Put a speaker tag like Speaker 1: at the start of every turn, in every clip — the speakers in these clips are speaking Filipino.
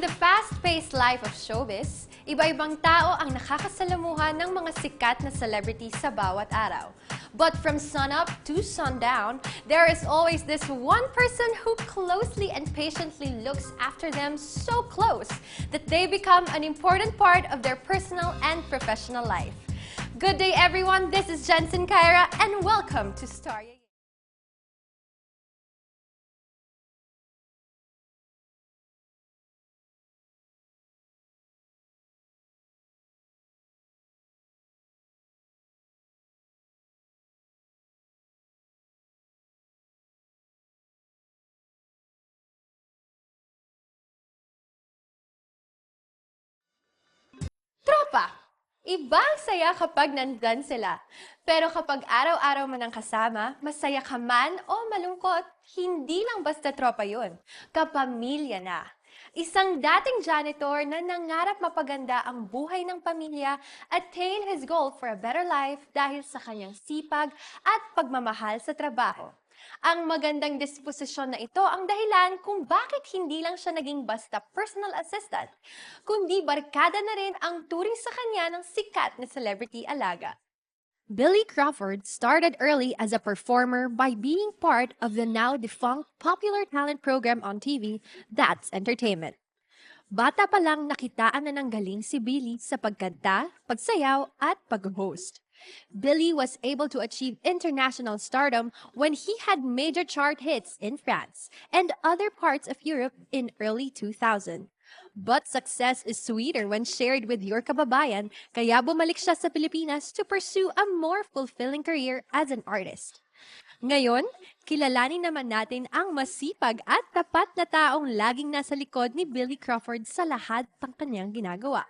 Speaker 1: In the fast-paced life of showbiz, iba-ibang tao ang nakakasalamuha ng mga sikat na celebrities sa bawat araw. But from sunup to sundown, there is always this one person who closely and patiently looks after them so close that they become an important part of their personal and professional life. Good day, everyone. This is Jensen Kaira, and welcome to Star. Tropa! Iba ang saya kapag nandyan sila. Pero kapag araw-araw man ang kasama, masaya ka man o malungkot, hindi lang basta tropa yun. Kapamilya na. Isang dating janitor na nangarap mapaganda ang buhay ng pamilya attain his goal for a better life dahil sa kanyang sipag at pagmamahal sa trabaho. Ang magandang disposisyon na ito ang dahilan kung bakit hindi lang siya naging basta personal assistant, kundi barkada na rin ang turing sa kanya ng sikat na celebrity alaga. Billy Crawford started early as a performer by being part of the now defunct popular talent program on TV, That's Entertainment. Bata pa lang nakitaan na ng galing si Billy sa pagkanta, pagsayaw at pag-host. Billy was able to achieve international stardom when he had major chart hits in France and other parts of Europe in early 2000. But success is sweeter when shared with your kababayan, kaya bumalik siya sa Pilipinas to pursue a more fulfilling career as an artist. Ngayon, kilalanin naman natin ang masipag at tapat na taong laging nasa likod ni Billy Crawford sa lahat ng kanyang ginagawa.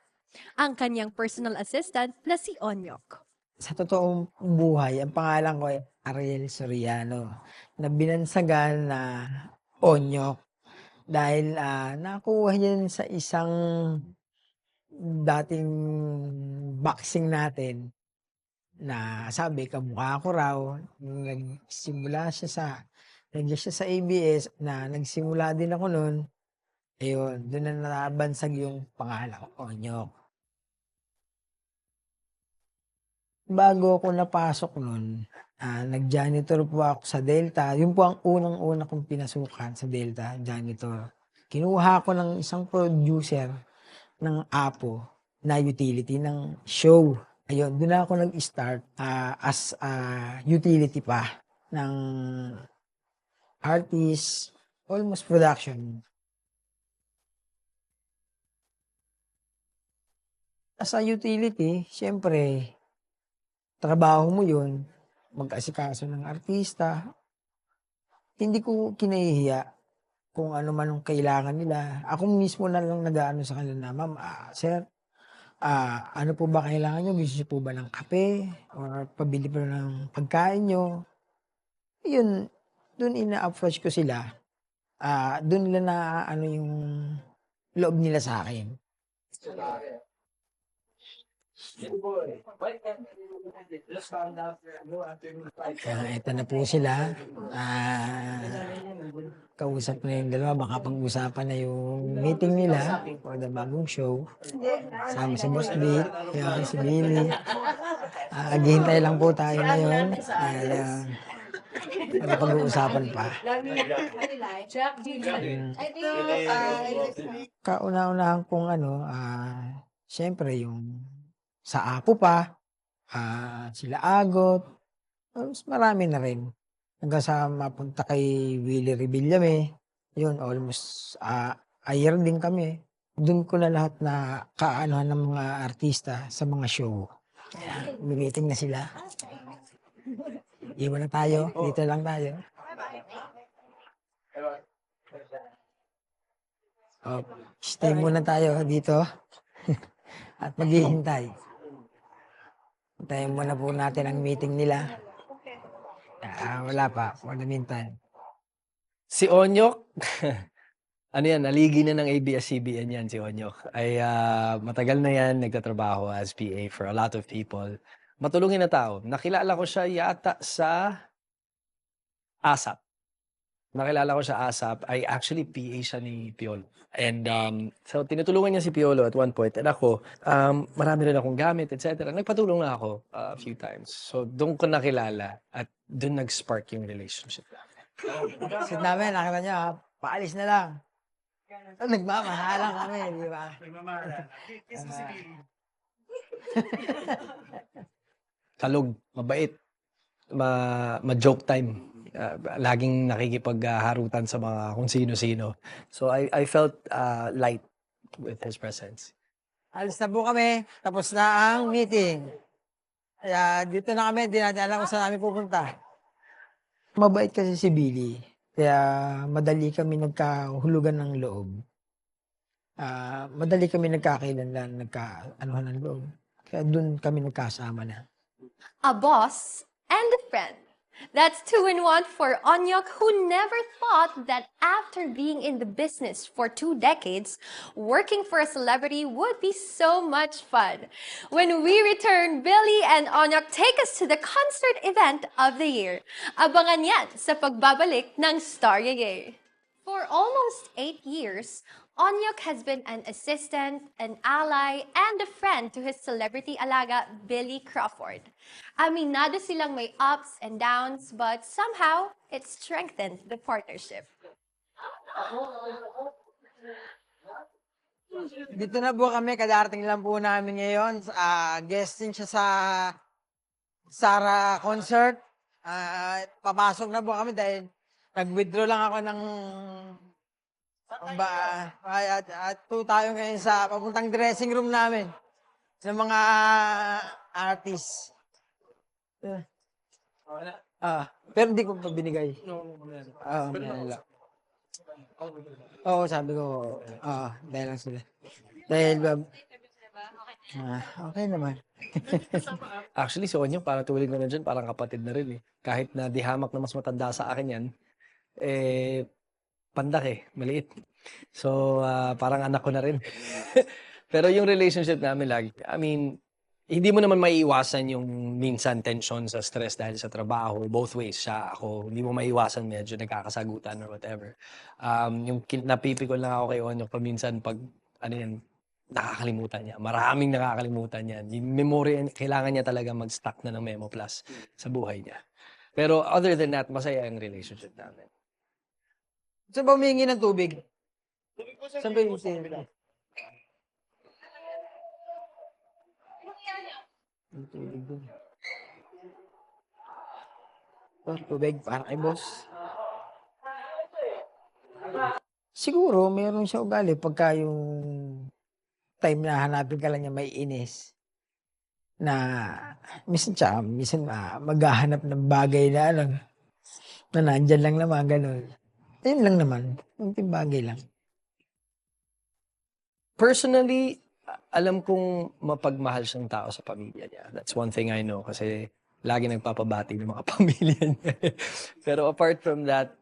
Speaker 1: Ang kanyang personal assistant na si Onyok.
Speaker 2: Sa totoong buhay, ang pangalan ko ay Ariel Soriano, na binansagan na Onyok dahil nakuha niya sa isang dating boxing natin na sabi, kamukha ko raw. Nandiyan siya sa ABS na nagsimula din ako noon. Ayun, doon na nabansag yung pangalan ko, Onyok. Bago ako napasok nun, nag-janitor po ako sa Delta. Yun po ang unang-una kong pinasukan sa Delta, janitor. Kinuha ko ng isang producer ng Apo na utility ng show. Ayun, doon ako nag-start as utility pa ng artist, almost production. As a utility, syempre, trabaho mo yun, mag-asikaso ng artista. Hindi ko kinahihiya kung ano man ang kailangan nila. Ako mismo na lang nag-aano sa kanila na, ma'am, sir, ano po ba kailangan nyo? Gusto nyo po ba ng kape? Or pabili pa ng pagkain nyo? Yun, dun ina-approach ko sila. Dun nila na ano yung loob nila sa akin. Ito na po sila. Kausap na yung dalawa. Baka pag-usapan na yung meeting nila for the bagong show. Sama si Boss Beat, yung si Billy. Naghihintay lang po tayo ngayon. Pag-uusapan pa. Kauna-unahan kong syempre yung sa Apo pa, sila Agot, mas marami na rin. Hanggang sa mapunta kay Willie Revillame, yun, almost a year din kami. Doon ko na lahat na kaanohan ng mga artista sa mga show. Meeting na sila. Iwan na tayo, dito lang tayo. Stay muna tayo dito at maghihintay. Hintayin muna po natin ang meeting nila. Wala pa, for the meantime.
Speaker 3: Si Onyok, ano yan, naligi na ng ABS-CBN yan si Onyok. Ay matagal na yan, nagtatrabaho as PA for a lot of people. Matulungin na tao. Nakilala ko siya yata sa ASAP. nakilala ko siya ASAP, ay actually PA siya ni Piolo. And so tinutulungan niya si Piolo at one point. And ako, marami rin akong gamit, etc. Nagpatulong na ako a few times. So doon ko nakilala at doon nag-spark yung relationship namin.
Speaker 2: Kasi namin, nakita niya, paalis na lang. Nagmamahalan kami, di ba?
Speaker 3: Kalog, mabait, ma-joke time. Laging nakikipagharutan sa mga kung sino-sino. So I felt light with his presence.
Speaker 2: Alis na po kami, tapos na ang meeting. Kaya dito na kami, di natin alam kung saan namin pupunta. Mabait kasi si Billy. Kaya madali kami nagkahulugan ng loob. Madali kami nagkakailanlan, nagka-anuhan ng loob. Kaya doon kami nagkasama na.
Speaker 1: A boss and a friend. That's 2-in-1 for Onyok, who never thought that after being in the business for 2 decades, working for a celebrity would be so much fun. When we return, Billy and Onyok take us to the concert event of the year. Abangan yan sa pagbabalik ng Star Yeye. For almost 8 years, Onyok has been an assistant, an ally, and a friend to his celebrity alaga, Billy Crawford. Aminado silang may ups and downs, but somehow, it strengthened the partnership.
Speaker 2: Dito na po kami, kadarating lang po namin ngayon. Guesting siya sa Sara concert. Papasok na po kami dahil nag-withdraw lang ako ng at po tayo ngayon sa papuntang dressing room namin sa mga artists. Pero hindi ko pa binigay. Oo, sabi ko, dahil lang sila. Dahil, okay naman.
Speaker 3: Actually, si Onyok, parang tuwing na dyan, parang kapatid na rin eh. Kahit na di hamak na mas matanda sa akin yan, pandak maliit. So, parang anak ko na rin. Pero yung relationship namin lagi, I mean, hindi mo naman maiiwasan yung minsan tension sa stress dahil sa trabaho. Both ways, siya, ako. Hindi mo maiiwasan medyo nagkakasagutan or whatever. Yung napipikon lang ako kay Onyok paminsan pag, nakakalimutan niya. Maraming nakakalimutan niya. Yung memory, kailangan niya talaga mag-stack na ng Memo Plus sa buhay niya. Pero other than that, masaya ang relationship namin.
Speaker 2: Saan ba humingi ng tubig? Saan ba yung tubig? Tubig para kay boss. Siguro, mayroon siya ugali pagka yung time na hanapin ka lang niya may inis. Na, minsan maghahanap ng bagay na na nandyan lang naman, gano'n. Ayun lang naman. Yung bagay lang.
Speaker 3: Personally, alam kong mapagmahal siyang tao sa pamilya niya. That's one thing I know kasi lagi nagpapabati ng mga pamilya niya. Pero apart from that,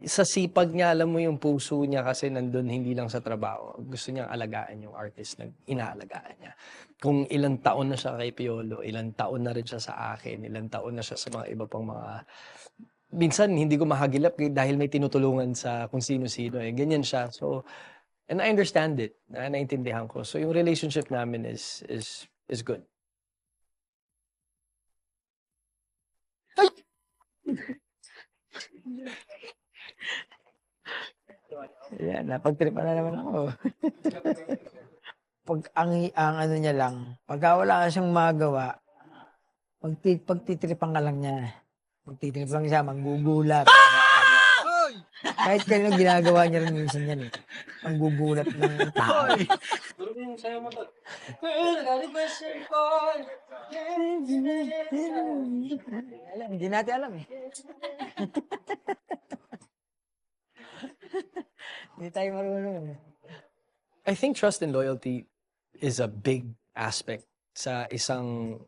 Speaker 3: sa sipag niya, alam mo yung puso niya kasi nandun hindi lang sa trabaho. Gusto niyang alagaan yung artist na inaalagaan niya. Kung ilang taon na siya kay Piolo, ilang taon na rin siya sa akin, ilang taon na siya sa mga iba pang mga... Minsan, hindi ko mahagilap dahil may tinutulungan sa kung sino-sino. Ganyan siya. So, and I understand it. Naintindihan ko. So, yung relationship namin is good.
Speaker 2: Yan, napagtripan na naman ako. Pag ang ano niya lang, pagka wala ka siyang magawa, pagtitripan ka lang niya. Pagtitripan siya, manggugulat. Kahit kanino ginagawa niya rin minsan yan eh. Manggugulat ng tao. Hindi natin alam eh. Hindi tayo marunong.
Speaker 3: I think trust and loyalty is a big aspect sa isang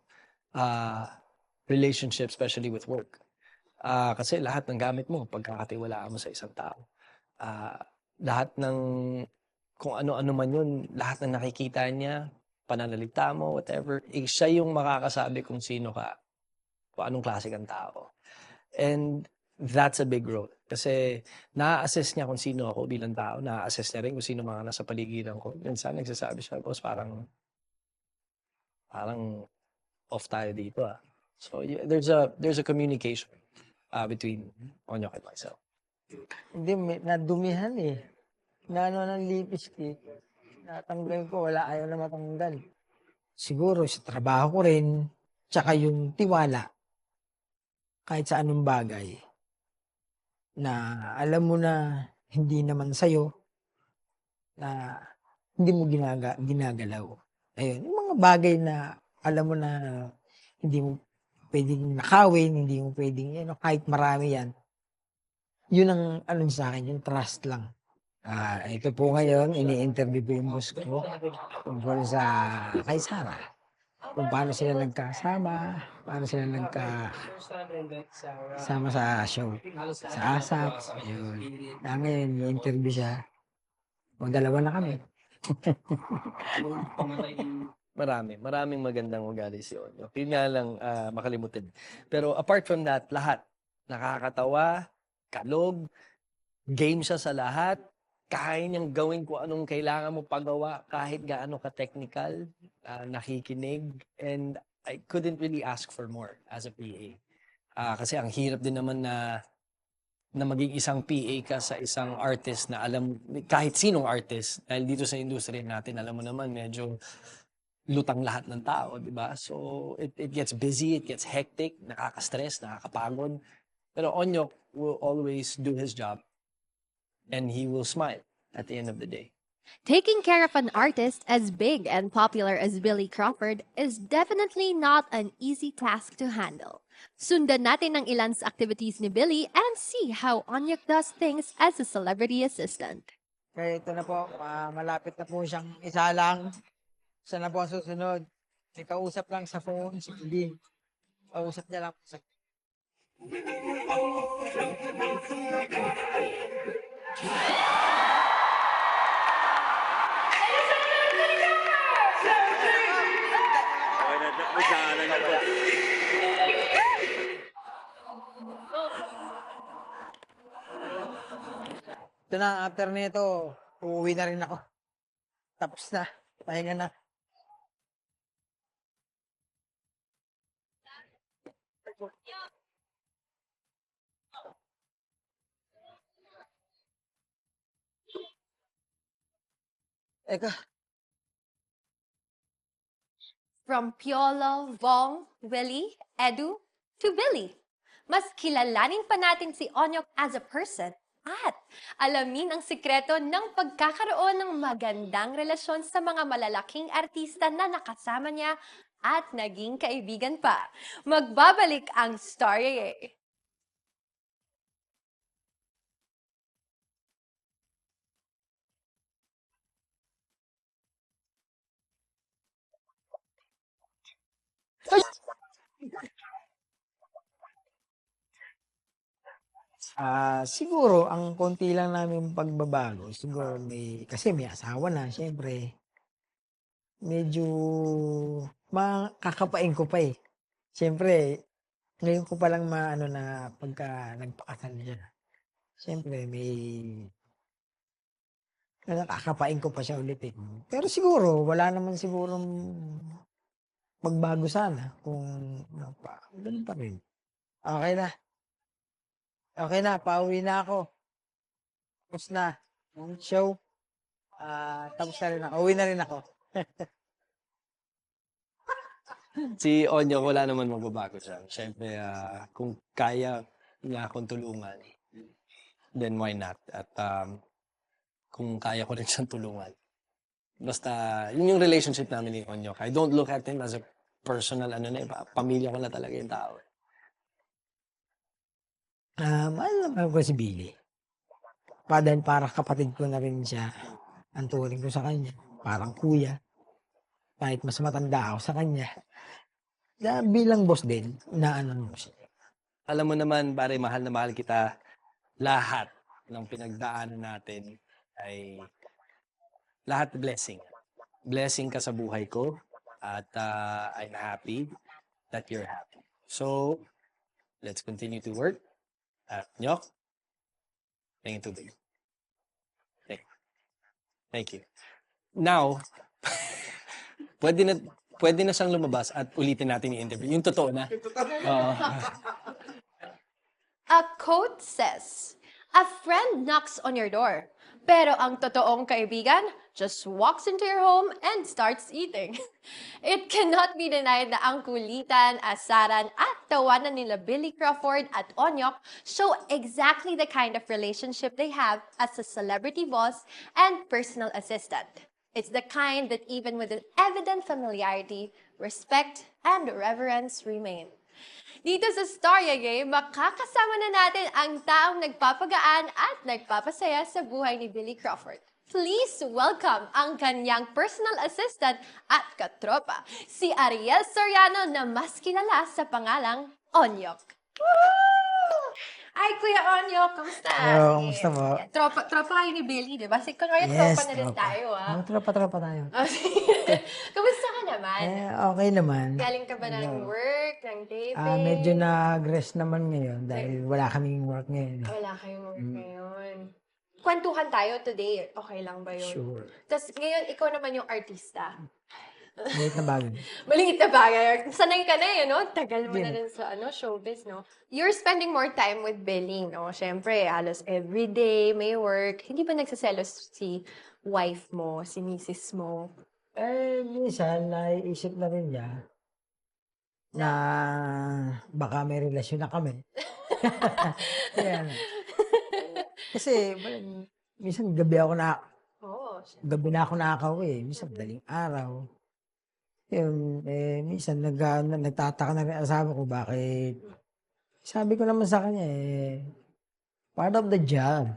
Speaker 3: relationship, especially with work. Kasi lahat ng gamit mo, pagkakatiwalaan mo sa isang tao. Lahat ng, kung ano-ano man yun, lahat ng nakikita niya, pananalita mo, whatever, siya yung makakasabi kung sino ka, kung anong klase kang tao. And that's a big role. Kasi na-assess niya kung sino ako bilang tao, na-assess niya rin kung sino mga nasa paligiran ko. Minsan nagsasabi siya, boss, parang off tayo dito ah. So there's a communication between Onyok and myself.
Speaker 2: Hindi, nadumihan eh. Naano ng lipstick. Natanggal ko, wala, ayaw na matanggal. Siguro sa trabaho ko rin, tsaka yung tiwala, kahit sa anong bagay, na alam mo na hindi naman sa'yo, na hindi mo ginagalaw. Ayun, yung mga bagay na alam mo na hindi mo pwedeng nakawin, hindi mo pwedeng, kahit marami yan. Yun ang ano sa akin, yung trust lang. Ito po ngayon, ini-interview ko yung boss ko tungkol sa kay Sarah. Kung paano sila nagkasama, paano sila nagkasama sa show, sa ASAP. Yun. Ngayon, i-interview siya. Dalawa na kami.
Speaker 3: Maraming magandang ugali si Onyok. Yun nga lang makalimutin. Pero apart from that, lahat. Nakakatawa, kalog, game siya sa lahat, kaya niyang gawin kung anong kailangan mo pagawa, kahit gaano ka-technical, nakikinig, and I couldn't really ask for more as a PA. Kasi ang hirap din naman na maging isang PA ka sa isang artist na alam, kahit sinong artist, dahil dito sa industriya natin, alam mo naman, medyo lutang lahat ng tao, di ba? So, it gets busy, it gets hectic, nakaka-stress, nakakapagod. Pero Onyok will always do his job and he will smile at the end of the day.
Speaker 1: Taking care of an artist as big and popular as Billy Crawford is definitely not an easy task to handle. Sundan natin ang ilan sa activities ni Billy and see how Onyok does things as a celebrity assistant.
Speaker 2: Kaya ito na po, malapit na po siyang isa lang. Isa na po ang susunod. May kausap lang sa phone, si Billy. Kausap niya lang po sa Ito na, after nito, uuwi na rin ako. Tapos na, pahinga na. Eka,
Speaker 1: From Piolo, Vong, Willie, Edu, to Billy. Mas kilalanin pa natin si Onyok as a person at alamin ang sikreto ng pagkakaroon ng magandang relasyon sa mga malalaking artista na nakasama niya at naging kaibigan pa. Magbabalik ang Story.
Speaker 2: siguro, ang konti lang namin pagbabago, siguro kasi may asawa na, syempre, medyo makakapain ko pa eh. Syempre, ngayon ko palang maano na pagka nagpakasal siya. Syempre, nakakapain ko pa siya ulit eh. Pero siguro, wala naman sigurong magbago sana kung ganun pa rin. Okay na. Okay na, pauwi na ako. Tapos na. Ang show. Tapos na rin ako. Uwi na rin ako.
Speaker 3: Si Onyok, wala naman magbabago siya. Siyempre, kung kaya niya akong tulungan, then why not? At kung kaya ko rin siyang tulungan. Basta, yun yung relationship namin ni Onyok. I don't look at him as a personal, pamilya ko na talaga yung tao.
Speaker 2: Mahal naman ko si Billy. Dahil parang kapatid ko na rin siya. Ang turing ko sa kanya. Parang kuya. Kahit mas matanda ako sa kanya. Bilang boss din, inaano mo siya.
Speaker 3: Alam mo naman, pare, mahal na mahal kita. Lahat ng pinagdaanan natin ay lahat blessing. Blessing ka sa buhay ko at I'm happy that you're happy. So, let's continue to work. Nyok, Tingin tubig. Thank you. Now, pwede na siyang lumabas at ulitin natin yung interview. Yung totoo na. Oo.
Speaker 1: A quote says, "A friend knocks on your door, pero ang totoong kaibigan just walks into your home and starts eating." It cannot be denied na ang kulitan, asaran, at tawanan nila Billy Crawford at Onyok show exactly the kind of relationship they have as a celebrity boss and personal assistant. It's the kind that even with an evident familiarity, respect, and reverence remain. Dito sa Storya Game, makakasama na natin ang taong nagpapagaan at nagpapasaya sa buhay ni Billy Crawford. Please welcome ang kanyang personal assistant at katropa, si Ariel Soriano na mas kilala sa pangalang Onyok. Ay, Kuya Onyok, kamusta?
Speaker 2: Hello, kamusta po?
Speaker 1: Sige. Tropa kayo ni Billy, di ba? Kasi ngayon tropa na rin tayo, ah.
Speaker 2: Tropa tayo.
Speaker 1: Kamusta ka naman?
Speaker 2: Okay naman.
Speaker 1: Galing ka ba ng work, ng taping?
Speaker 2: Medyo nag-rest naman ngayon dahil wala kaming work ngayon.
Speaker 1: Wala kayong work ngayon. Kwentuhan tayo today. Okay lang ba yun?
Speaker 2: Sure.
Speaker 1: Tapos ngayon, ikaw naman yung artista.
Speaker 2: Maliit na bagay.
Speaker 1: Maliit na bagay. Sanay ka na no? Tagal mo na rin sa showbiz, no? You're spending more time with Billy, no? Siyempre, halos everyday may work. Hindi ba nagsaselos si wife mo, si misis mo?
Speaker 2: Minsan, naiisip na rin niya na baka may relasyon na kami. Kaya, kasi, minsan gabi na ako nakakauwi. Minsan, daling araw. Yun, minsan nagtataka na rin asawa ko bakit. Sabi ko naman sa kanya, part of the job.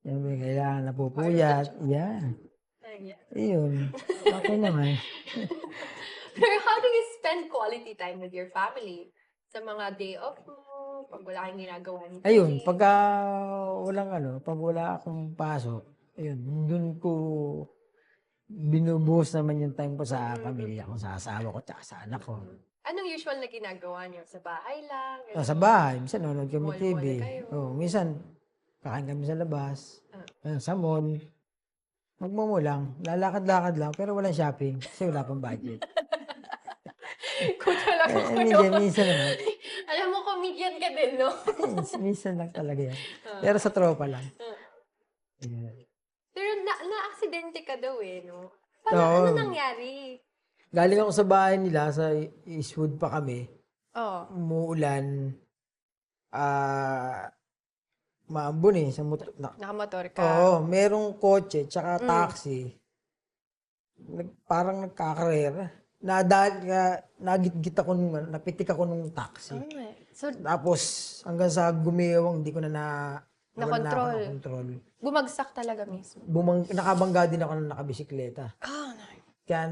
Speaker 2: Yan, kailangan napupuyat. Yan. Iyon. Okay naman.
Speaker 1: Pero how do you spend quality time with your family? Sa mga day off mo, pag wala kang ginagawa ni
Speaker 2: Ayun,
Speaker 1: Billy?
Speaker 2: pag wala akong pasok, ayun, dun ko binubuhos naman yung time ko sa pamilya ko, sa asawa ko, tsaka sa anak ko.
Speaker 1: Anong usual na ginagawa niyo? Sa bahay lang?
Speaker 2: Sa bahay, minsan nanonood kami
Speaker 1: Mall-mall
Speaker 2: TV.
Speaker 1: kayo.
Speaker 2: Minsan, kakain kami sa labas. Sa mall. Magmumo lang. Lalakad-lakad lang, pero walang shopping. Kasi wala pang budget.
Speaker 1: Kung talaga ko
Speaker 2: Hindi, minsan naman.
Speaker 1: Alam mo, comedian ka din, no?
Speaker 2: Minsan lang talaga yan. Pero sa tropa lang. Ayan.
Speaker 1: Pero na-aksidente ka daw no?
Speaker 2: Oo.
Speaker 1: Ano nangyari?
Speaker 2: Galing ako sa bahay nila, sa Eastwood pa kami.
Speaker 1: Oh.
Speaker 2: Umuulan. Maambon sa
Speaker 1: Nakamotor ka.
Speaker 2: Oo, merong kotse, tsaka taxi. Parang nagkakarera. Nagitgit ako napitik ako nung taxi.
Speaker 1: So,
Speaker 2: Tapos, hanggang sa gumewang, hindi ko na
Speaker 1: Na-control.
Speaker 2: control.
Speaker 1: bumagsak talaga mismo.
Speaker 2: Nakabangga din ako ng nakabisikleta.
Speaker 1: Oh,
Speaker 2: Kaya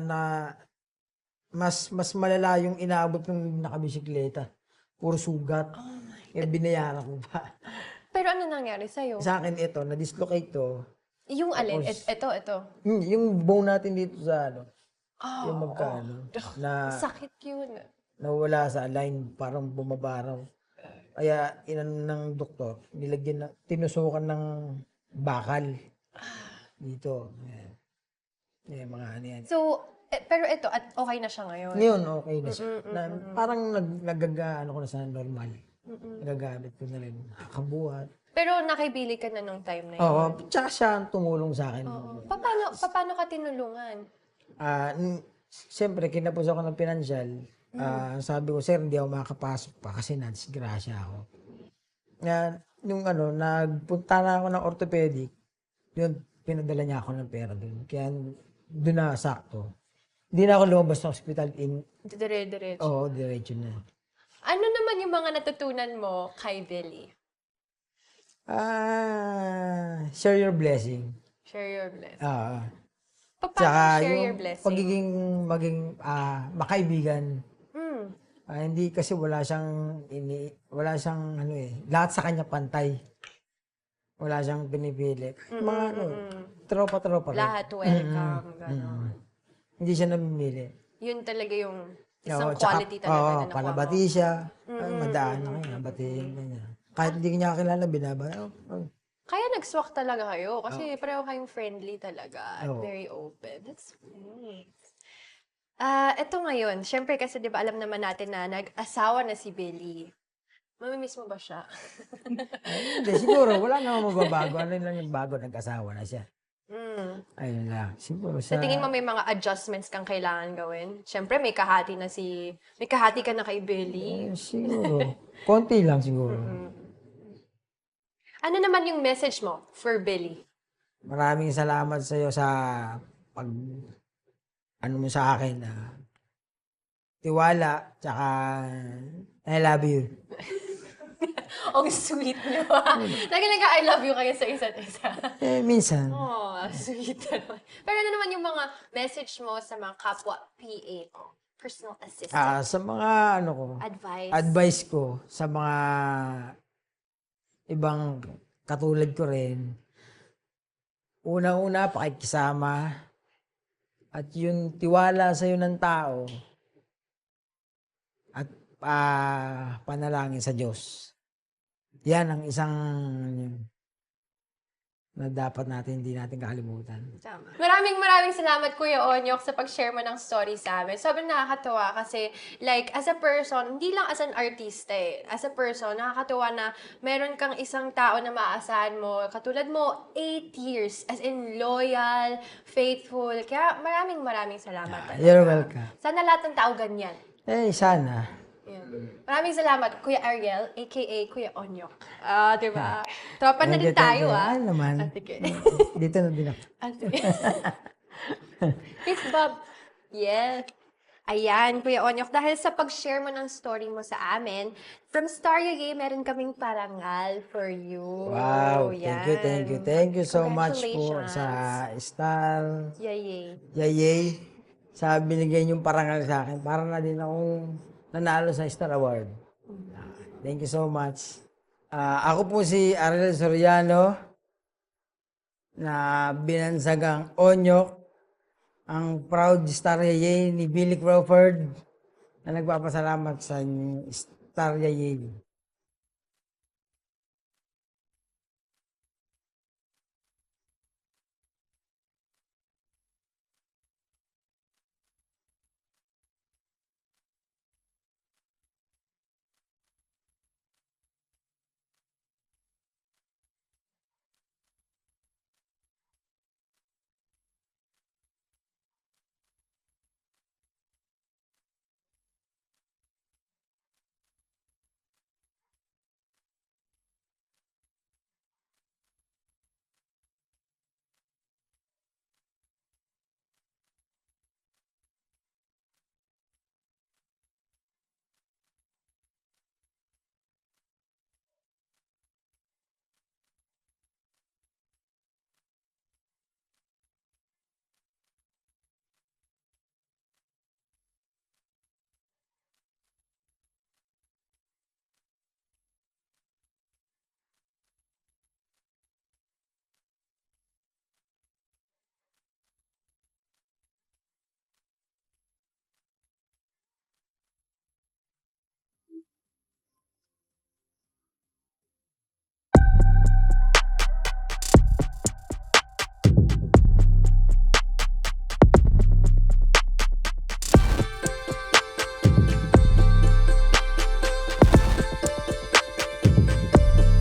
Speaker 2: mas malala yung inaabot ng nakabisikleta. Puro sugat. Binayaran ko pa.
Speaker 1: Pero ano nangyari sa'yo?
Speaker 2: Sa akin ito, na-dislocate to.
Speaker 1: Yung alin?
Speaker 2: Tapos-
Speaker 1: Ito.
Speaker 2: Yung bone natin dito sa
Speaker 1: Oh,
Speaker 2: yung magkano, na
Speaker 1: sakit yun.
Speaker 2: nawala sa line, parang bumabaraw. Kaya inano ng doktor, tinusukan ng bakal dito. Yan, mga ano yan.
Speaker 1: So, pero ito, at okay na siya ngayon.
Speaker 2: Ngayon, okay na siya. Parang nagagaano ko na sa normal. Nagagamit ko na rin. Nakabuhat.
Speaker 1: Pero nakibili ka na nung time na yun.
Speaker 2: Oo, tsaka siya ang tumulong sa akin.
Speaker 1: Oo. Paano ka tinulungan?
Speaker 2: Siyempre, kinapos ako ng pinansyal. Sabi ko, sir, hindi ako makakapasok pa kasi nadisgrasya ako. Nagpunta na ako ng orthopedic, yun, pinadala niya ako ng pera doon. Kaya doon na sakto. Hindi na ako lumabas ng hospital
Speaker 1: Dire-diretso.
Speaker 2: Oo, diretso na.
Speaker 1: Ano naman yung mga natutunan mo kay Billy?
Speaker 2: Share your blessing.
Speaker 1: Share your blessing.
Speaker 2: Tsaka
Speaker 1: Paano share your
Speaker 2: yung
Speaker 1: blessing?
Speaker 2: maging makaibigan.
Speaker 1: Mm.
Speaker 2: Hindi kasi wala siyang lahat sa kanya pantay. Wala siyang pinipili. Mga tropa-tropa rin.
Speaker 1: Lahat welcome. Gano'n.
Speaker 2: Hindi siya namimili.
Speaker 1: Yun talaga yung isang
Speaker 2: Tsaka,
Speaker 1: quality talaga na nakuha
Speaker 2: palabati
Speaker 1: mo.
Speaker 2: siya. Madaan ako, nabatiin ka niya. Kahit hindi niya kakilala, binaba.
Speaker 1: Kaya nag-swak talaga kayo kasi pareho kayong friendly talaga at
Speaker 2: Oo.
Speaker 1: very open. That's nice. Eto ngayon, syempre kasi 'di ba alam naman natin na nag-asawa na si Billy. Mamimiss mo ba siya?
Speaker 2: Hindi, siguro, wala namang mababago. Ano lang yung bago, nag-asawa na siya.
Speaker 1: Mm.
Speaker 2: Ayun lang. Siguro
Speaker 1: Sa tingin mo
Speaker 2: sa...
Speaker 1: may mga adjustments kang kailangan gawin? Syempre may kahati ka na kay Billy.
Speaker 2: siguro. Konti lang siguro.
Speaker 1: Ano naman yung message mo for Billy?
Speaker 2: Maraming salamat sa iyo sa pag... Ano mo sa akin na tiwala, tsaka I love you.
Speaker 1: Ang sweet niyo. Lagi I love you kayo sa isa't isa.
Speaker 2: Minsan,
Speaker 1: Oh, sweet naman. Pero ano naman yung mga message mo sa mga kapwa PA, personal assistant,
Speaker 2: sa mga ano ko,
Speaker 1: advice?
Speaker 2: advice ko sa mga ibang katulad ko rin, una-una, pakikisama, at yung tiwala sa ng tao, at panalangin sa Diyos. Yan ang isang na dapat hindi natin kakalimutan.
Speaker 1: Tama. Maraming salamat Kuya Onyok sa pag-share mo ng story sa amin. Sobrang nakakatuwa kasi like as a person, hindi lang as an artista as a person, nakakatuwa na meron kang isang tao na maaasahan mo. Katulad mo, 8 years as in loyal, faithful. Kaya maraming salamat talaga.
Speaker 2: You're welcome.
Speaker 1: Sana lahat ng tao ganyan.
Speaker 2: Sana.
Speaker 1: Yan. Maraming salamat, Kuya Ariel, aka Kuya Onyok. Diba? Tropa na din
Speaker 2: Thank you,
Speaker 1: tayo,
Speaker 2: Ano naman.
Speaker 1: Sige.
Speaker 2: Dito na din ako.
Speaker 1: Sige. Peace, Bob. Yes. Ayan, Kuya Onyok, dahil sa pag-share mo ng story mo sa amin, from Star Yay, meron kaming parangal for you.
Speaker 2: Wow,
Speaker 1: Yan.
Speaker 2: thank you so much po
Speaker 1: Congratulations.
Speaker 2: sa Star
Speaker 1: Yay.
Speaker 2: Yayay sa binigay niyong parangal sa akin. Para na din akong nanalo sa Star Award. Thank you so much. Ako po si Ariel Soriano na binansagang Onyok, ang proud Star Yayay ni Billy Crawford na nagpapasalamat sa Star Yayay.